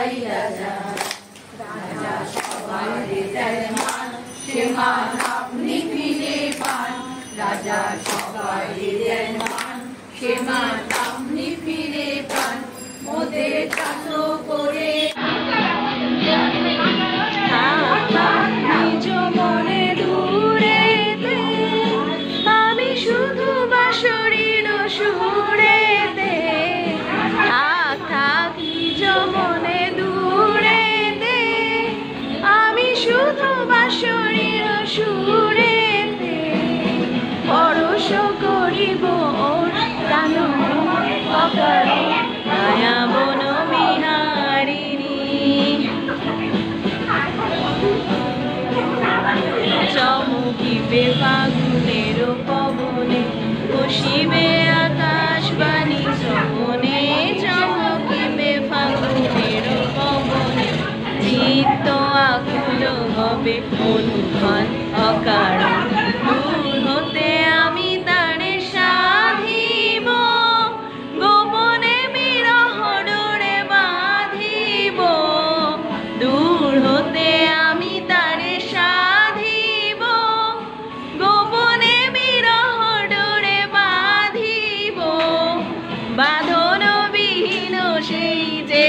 পাইয়া যায়। রাজা সবাইরে দেয় মান, সে মান আপনি ফিরে পান। রাজা সবাইরে দেয় মান, সে মান আপনি ফিরে পান। মোদের চাচো করে নিজ মনে দূরেতে, আমি শুধু বাঁশরীর সুরেতে। থাক থাক নিজ মনে দূরেতে, আমি শুধু বাঁশরীর সুরেতে। পরশ করিব ওর প্রাণ অকারণ, মায়া বন বিহারিণী। চমকিবে ফাগুনের পবনে, বসিবে আকাশবাণী শ্রবণে। চমকিবে ফাগুনের পবনে, চিত্ত আকুল হবে অনুমান অকারণ। দূর হতে আমি তারে সাধিব, গোপনে বিরহ ডোরে বাঁধিব। দূর হতে আমি তারে সাধিব, গোপনে বিরহ ডোরে বাঁধিব। বাঁধন বিহীন সেই যে